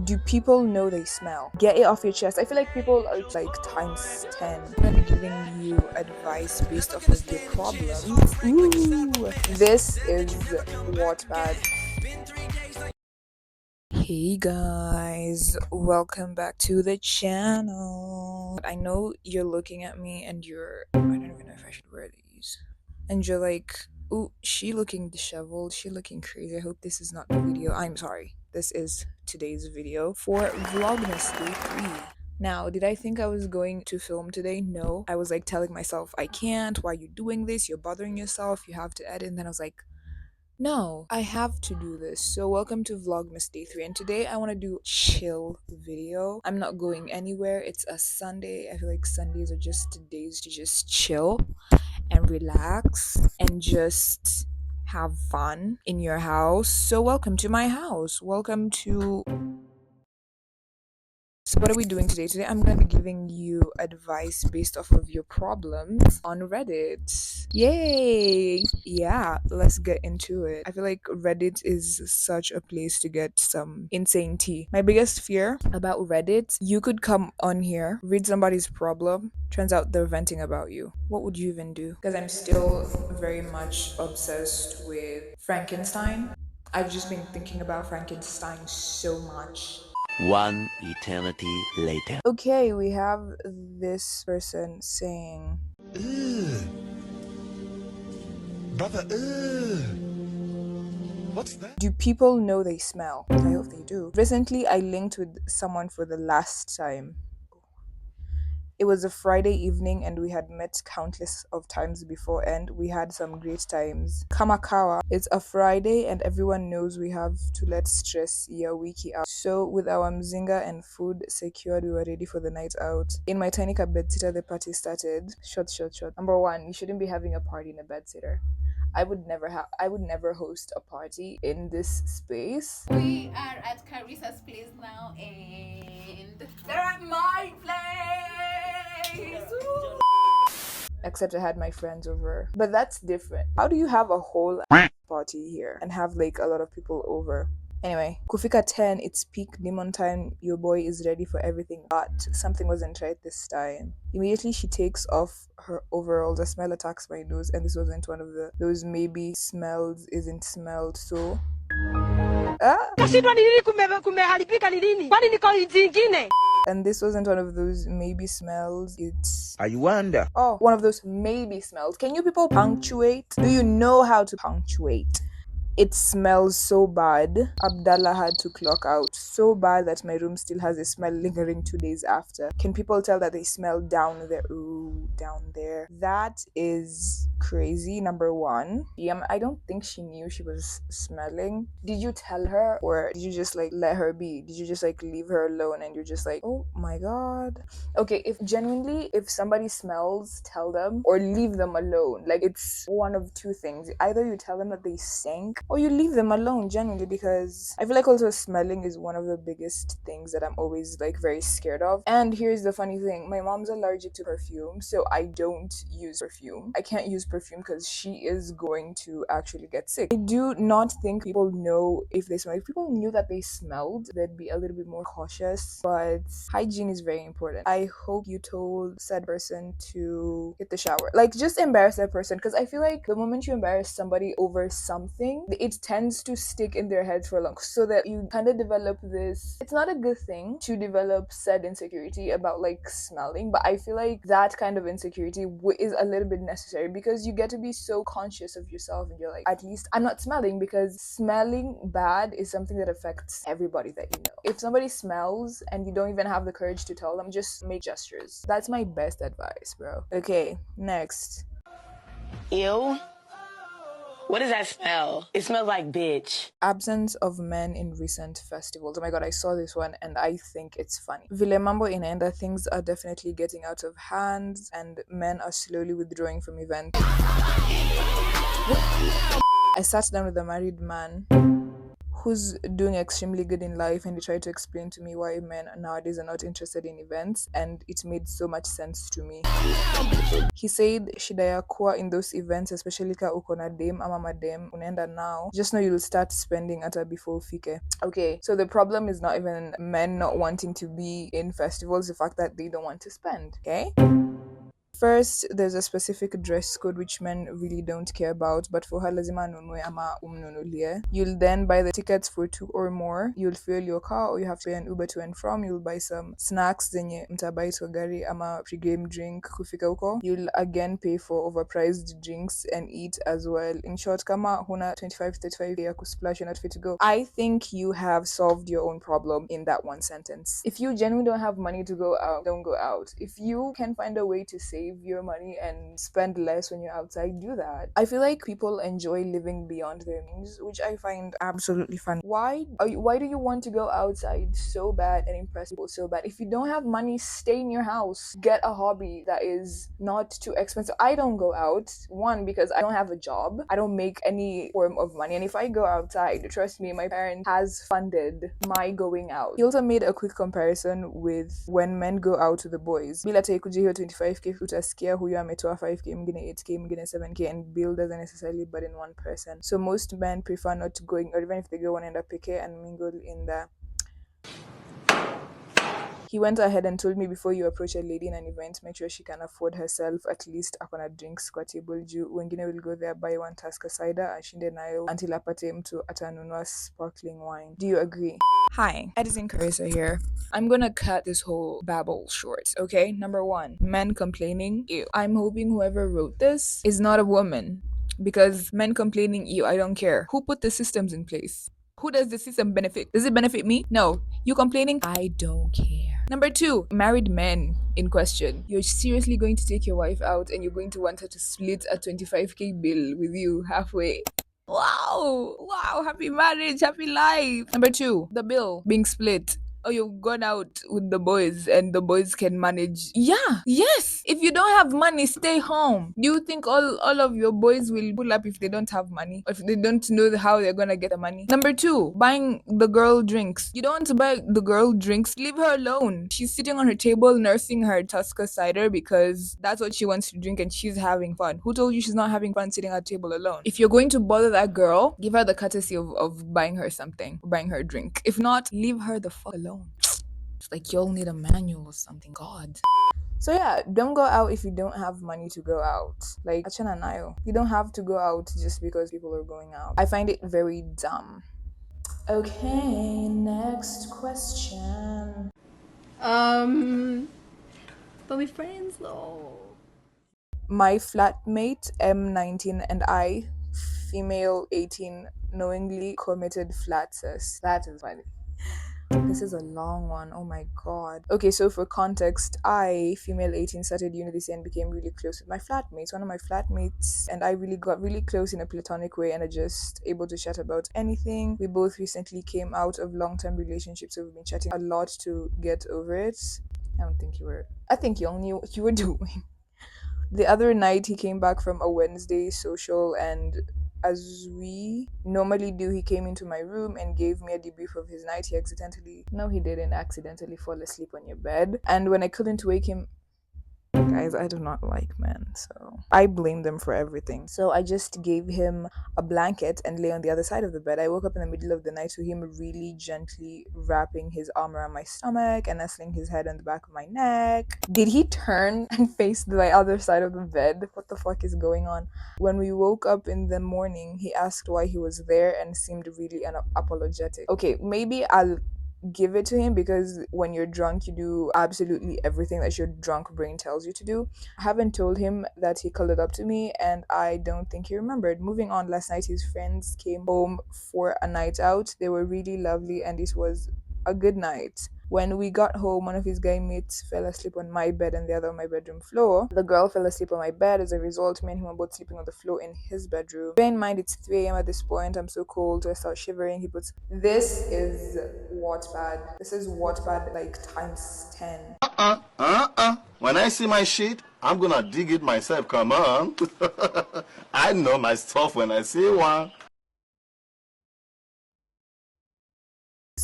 Do people know they smell? Get it off your chest. I feel like people are like times 10. I'm gonna be giving you advice based off of your problems. Ooh, this is Wattpad. Hey guys, welcome back to the channel. I know you're looking at me and I don't even know if I should wear these. And you're like, ooh, she looking disheveled, she looking crazy. I hope this is not the video. I'm sorry. This is today's video for Vlogmas Day 3. Now, did I think I was going to film today? No. I was like telling myself, I can't. Why are you doing this? You're bothering yourself. You have to edit. And then I was like, no, I have to do this. So welcome to Vlogmas Day 3, and today I want to do a chill video. I'm not going anywhere. It's a Sunday. I feel like Sundays are just days to just chill and relax and just have fun in your house. So welcome to my house. So what are we doing today? Today I'm going to be giving you advice based off of your problems on Reddit. Yay! Yeah, let's get into it. I feel like Reddit is such a place to get some insane tea. My biggest fear about Reddit, you could come on here, read somebody's problem, turns out they're venting about you. What would you even do? Because I'm still very much obsessed with Frankenstein. I've just been thinking about Frankenstein so much. One eternity later. Okay, we have this person saying, Ugh. Brother, ugh. What's that? do people know they smell? I hope they do. Recently, I linked with someone for the last time. It was a Friday evening and we had met countless of times before and we had some great times. Kamakawa, it's a Friday and everyone knows we have to let stress your wiki out. So with our mzinga and food secured, we were ready for the night out. In my tiny car bedsitter, the party started. Shot. Number one, you shouldn't be having a party in a bedsitter. I would never host a party in this space. We are at kariSa's place now and they're at my place. Woo! Except I had my friends over. But that's different. How do you have a whole party here and have like a lot of people over? Anyway, Kufika 10, it's peak demon time. Your boy is ready for everything, but something wasn't right this time. Immediately she takes off her overalls. The smell attacks my nose, and this wasn't one of those maybe smells isn't smelled. So and this wasn't one of those maybe smells. It's I wonder. one of those maybe smells. Can you people punctuate? Do you know how to punctuate? It smells so bad. Abdallah had to clock out. So bad that my room still has a smell lingering 2 days after. Can people tell that they smell down there? Ooh, down there. That is crazy. Number one. I don't think she knew she was smelling. Did you tell her or did you just like let her be? Did you just like leave her alone and you're just like, oh my god? Okay, if somebody smells, tell them or leave them alone. Like it's one of two things. Either you tell them that they stink or you leave them alone genuinely, because I feel like also smelling is one of the biggest things that I'm always like very scared of. And here's the funny thing, my mom's allergic to perfume, so I don't use perfume. I can't use perfume because she is going to actually get sick. I do not think people know if they smell. If people knew that they smelled, they'd be a little bit more cautious, but hygiene is very important. I hope you told said person to hit the shower. Like just embarrass that person, because I feel like the moment you embarrass somebody over something, it tends to stick in their head for long, so that you kind of develop this. It's not a good thing to develop said insecurity about like smelling, but I feel like that kind of insecurity is a little bit necessary, because you get to be so conscious of yourself and you're like, at least I'm not smelling, because smelling bad is something that affects everybody that you know. If somebody smells and you don't even have the courage to tell them, just make gestures. That's my best advice, bro. Okay, next. Ew. What does that smell? It smells like bitch. Absence of men in recent festivals. Oh my god, I saw this one and I think it's funny. Vile mambo inaenda, things are definitely getting out of hand and men are slowly withdrawing from events. I sat down with a married man who's doing extremely good in life, and he tried to explain to me why men nowadays are not interested in events, and it made so much sense to me. He said shida ya kuwa in those events, especially ka uko na dem ama madem unaenda now, just know you'll start spending ata before ufike. Okay, so the problem is not even men not wanting to be in festivals, the fact that they don't want to spend. Okay, first, there's a specific dress code which men really don't care about, but for her lazima nunue ama umnunulie. You'll then buy the tickets for 2 or more. You'll fuel your car, or you have to pay an Uber to and from. You'll buy some snacks zenye mtabai kwa gari ama pre-game drink kufika huko. You'll again pay for overpriced drinks and eat as well. In short, kama huna 25-35 ya kusplash, you're not fit to go. I think you have solved your own problem in that one sentence. If you genuinely don't have money to go out, don't go out. If you can find a way to save your money and spend less when you're outside, do that. I feel like people enjoy living beyond their means, which I find absolutely fun. Why do you want to go outside so bad and impress people so bad? If you don't have money, stay in your house. Get a hobby that is not too expensive. I don't go out, one, because I don't have a job. I don't make any form of money, and if I go outside, trust me, my parent has funded my going out. He also made a quick comparison with when men go out with the boys. Bila taikuja hiyo 25k, utasikia huyo ametoa 5k, mwingine 8k, mwingine 7k, and bill doesn't necessarily burden one person. So most men prefer not going, or even if they go, wanaenda peke and mingle in the. He went ahead and told me, before you approach a lady in an event, make sure she can afford herself at least akona drinks kwa table juu wengine will go there, buy one Tusker cider ashinde nayo until apate mtu atanunua sparkling wine. Do you agree? Hi, editing kariSa here. I'm gonna cut this whole babble short, okay? Number 1, men complaining, ew. I'm hoping whoever wrote this is not a woman, because men complaining, ew, I don't care. Who put the systems in place? Who does the system benefit? Does it benefit me? No. You complaining? I don't care. Number 2, married men in question. You're seriously going to take your wife out and you're going to want her to split a 25k bill with you halfway. Wow! Wow! Happy marriage, happy life. Number 2, the bill being split. Oh, you've gone out with the boys and the boys can manage. Yeah, yes. If you don't have money, stay home. Do you think all of your boys will pull up if they don't have money? Or if they don't know how they're gonna get the money? Number 2, buying the girl drinks. You don't want to buy the girl drinks, leave her alone. She's sitting on her table nursing her Tusker cider because that's what she wants to drink and she's having fun. Who told you she's not having fun sitting at a table alone? If you're going to bother that girl, give her the courtesy of buying her something, buying her a drink. If not, leave her the fuck alone. It's like you'll need a manual or something. God. So yeah, don't go out if you don't have money to go out. Like, achana nayo. You don't have to go out just because people are going out. I find it very dumb. Okay, next question. But we're friends though. My flatmate M19 and I, female 18, knowingly committed flat sesh. That is funny. This is a long one. Oh my god. Okay, so for context, I, female 18, started uni this year and became really close with my flatmates. One of my flatmates and I really got really close in a platonic way and are just able to chat about anything. We both recently came out of long-term relationships, so we've been chatting a lot to get over it. I think you all knew what you were doing. The other night, he came back from a Wednesday social, and as we normally do, he came into my room and gave me a debrief of his night. He didn't accidentally fall asleep on your bed. And when I couldn't wake him, guys, I do not like men, so I blame them for everything. So I just gave him a blanket and lay on the other side of the bed. I woke up in the middle of the night to him really gently wrapping his arm around my stomach and nestling his head on the back of my neck. Did he turn and face the other side of the bed? What the fuck is going on? When we woke up in the morning, he asked why he was there and seemed really unapologetic. Okay, maybe I'll give it to him because when you're drunk you do absolutely everything that your drunk brain tells you to do. I haven't told him that he colored up to me and I don't think he remembered. Moving on, last night his friends came home for a night out. They were really lovely and it was a good night. When we got home, one of his guy mates fell asleep on my bed and the other on my bedroom floor. The girl fell asleep on my bed. As a result, me and him were both sleeping on the floor in his bedroom. Bear in mind, it's 3 a.m. at this point. I'm so cold. So I start shivering. He puts, this is Wattpad. This is Wattpad like times 10. When I see my shit, I'm gonna dig it myself. Come on. I know my stuff when I see one.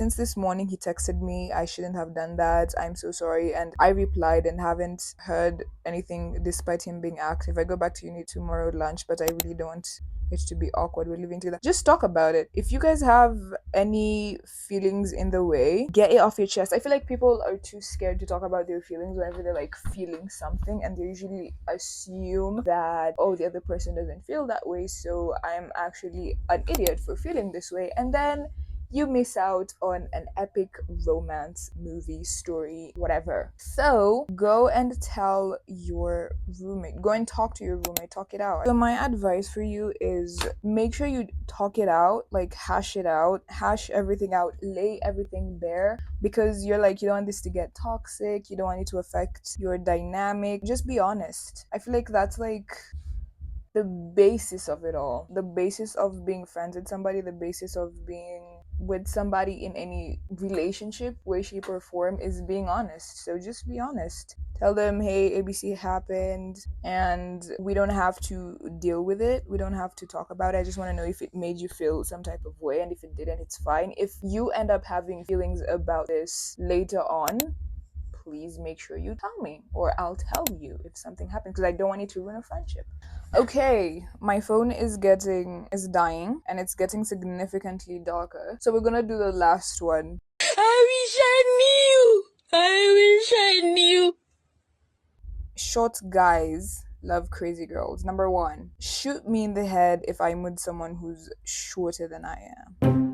since this morning he texted me, I shouldn't have done that. I'm so sorry. And I replied and haven't heard anything despite him being active. I go back to uni tomorrow lunch, but I really don't want it to be awkward. We're living together. Just talk about it. If you guys have any feelings in the way, get it off your chest. I feel like people are too scared to talk about their feelings whenever they're like feeling something, and they usually assume that, oh, the other person doesn't feel that way, so I'm actually an idiot for feeling this way. And then you miss out on an epic romance movie story, whatever. So go and tell your roommate, go and talk to your roommate, talk it out. So my advice for you is make sure you talk it out, like hash it out, hash everything out, lay everything bare, because you're like, you don't want this to get toxic, you don't want it to affect your dynamic. Just be honest. I feel like that's like the basis of it all, the basis of being friends with somebody, the basis of being with somebody in any relationship, way, shape, or form, is being honest. So just be honest. Tell them, hey, ABC happened and we don't have to deal with it. We don't have to talk about it. I just want to know if it made you feel some type of way. And if it didn't, it's fine. If you end up having feelings about this later on, please make sure you tell me, or I'll tell you if something happens, because I don't want you to ruin a friendship. Okay, my phone is dying, and it's getting significantly darker. So we're gonna do the last one. I wish I knew. I wish I knew. Short guys love crazy girls. Number one, shoot me in the head if I'm with someone who's shorter than I am.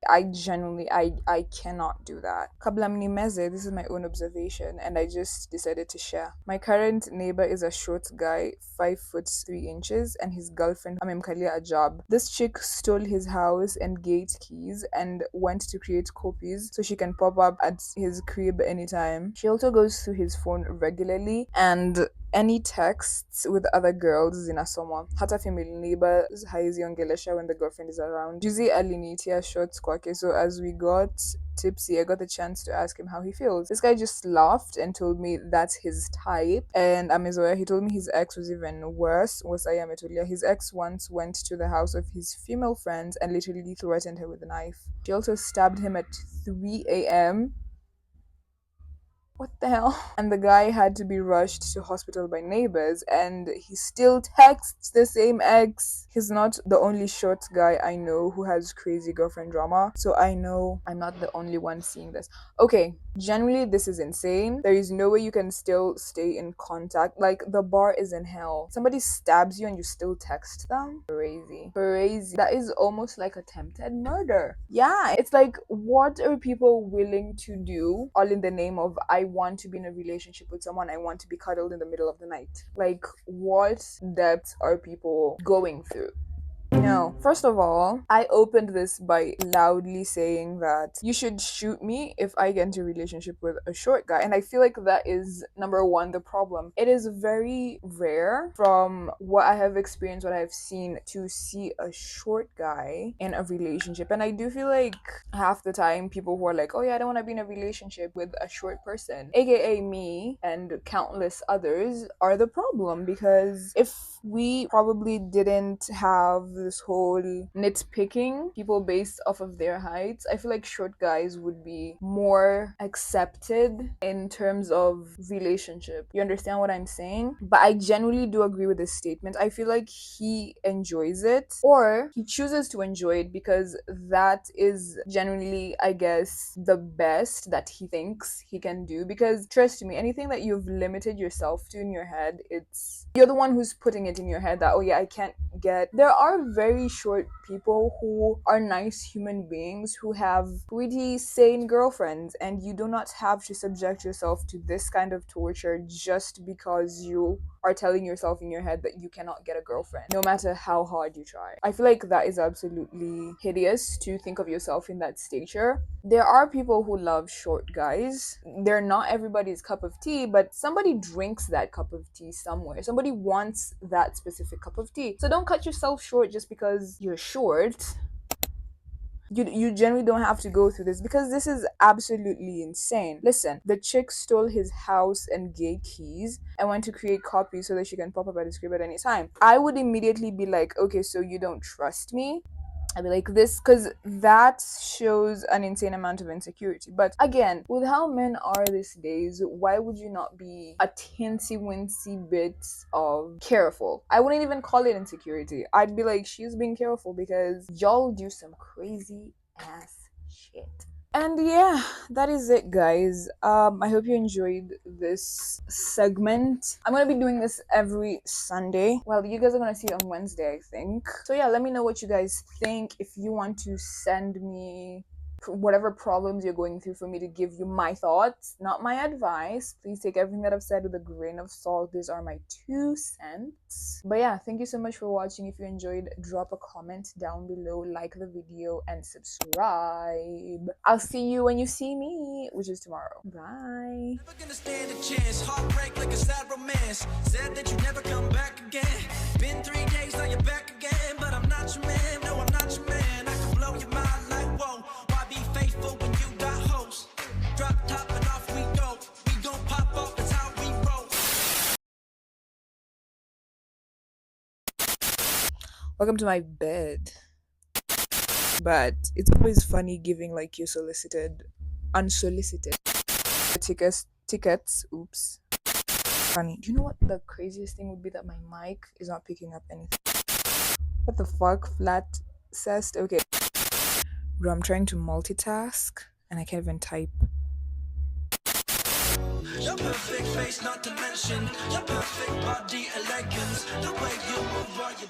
I genuinely, I cannot do that. Kablamni meze, this is my own observation, and I just decided to share. My current neighbor is a short guy, 5'3" and his girlfriend amemkalia a job. This chick stole his house and gate keys and went to create copies so she can pop up at his crib anytime. She also goes through his phone regularly, and any texts with other girls zinasomwa. Hata family neighbors haiziongelesha when the girlfriend is around. Juzi alinitia shots kwake, so as we got tipsy, I got the chance to ask him how he feels. This guy just laughed and told me that's his type. And amezoya, he told me his ex was even worse. Wasaya ametulia. His ex once went to the house of his female friends and literally threatened her with a knife. She also stabbed him at 3 a.m. What the hell? And the guy had to be rushed to hospital by neighbors, and he still texts the same ex. He's not the only short guy I know who has crazy girlfriend drama, so I know I'm not the only one seeing this. Okay, generally this is insane. There is no way you can still stay in contact. Like, the bar is in hell. Somebody stabs you and you still text them? Crazy. Crazy. That is almost like attempted murder. Yeah, it's like, what are people willing to do all in the name of, I want to be in a relationship with someone, I want to be cuddled in the middle of the night? Like, what depths are people going through? No. First of all, I opened this by loudly saying that you should shoot me if I get into a relationship with a short guy. And I feel like that is, number one, the problem. It is very rare, from what I have experienced, what I've seen, to see a short guy in a relationship. And I do feel like half the time people who are like, oh yeah, I don't want to be in a relationship with a short person, aka me and countless others, are the problem. Because if we probably didn't have this whole nitpicking people based off of their heights, I feel like short guys would be more accepted in terms of relationship. You understand what I'm saying? But I genuinely do agree with this statement. I feel like he enjoys it, or he chooses to enjoy it because that is genuinely, I guess, the best that he thinks he can do. Because trust me, anything that you've limited yourself to in your head, you're the one who's putting it in your head that, oh yeah, I can't get. There are very short people who are nice human beings who have pretty sane girlfriends, and you do not have to subject yourself to this kind of torture just because you are telling yourself in your head that you cannot get a girlfriend, no matter how hard you try. I feel like that is absolutely hideous to think of yourself in that stature. There are people who love short guys. They're not everybody's cup of tea, but somebody drinks that cup of tea somewhere. Somebody wants that specific cup of tea. So don't cut yourself short just because you're short. You generally don't have to go through this, because this is absolutely insane. Listen, the chick stole his house and gate keys and went to create copies so that she can pop up at his crib at any time. I would immediately be like, okay, so you don't trust me? I'd be like this, because that shows an insane amount of insecurity. But again, with how men are these days, why would you not be a teensy wincy bit of careful? I wouldn't even call it insecurity. I'd be like, she's being careful because y'all do some crazy ass shit. And yeah, that is it, guys. I hope you enjoyed this segment. I'm gonna be doing this every Sunday. Well, you guys are gonna see it on Wednesday, I think. So yeah, let me know what you guys think. If you want to send me whatever problems you're going through for me to give you my thoughts, not my advice. Please take everything that I've said with a grain of salt. These are my 2 cents. But yeah, thank you so much for watching. If you enjoyed, drop a comment down below, like the video, and subscribe. I'll see you when you see me, which is tomorrow. Bye. Never gonna stand a chance. Heartbreak like a sad romance. Said that you never come back again. Been 3 days, now you're back again. But I'm not your man. No, I'm not your man. I can blow your mind like whoa. Why be faithful when you got hoes? Drop top and off we go. We gon' pop off. That's how we roll. Welcome to my bed. But it's always funny giving like you unsolicited tickets. Oops. Funny. Do you know what the craziest thing would be? That my mic is not picking up anything. What the fuck? Flat cest? Okay. Bro, I'm trying to multitask and I can't even type. Your perfect face, not to mention your perfect body elegance. The way you move while you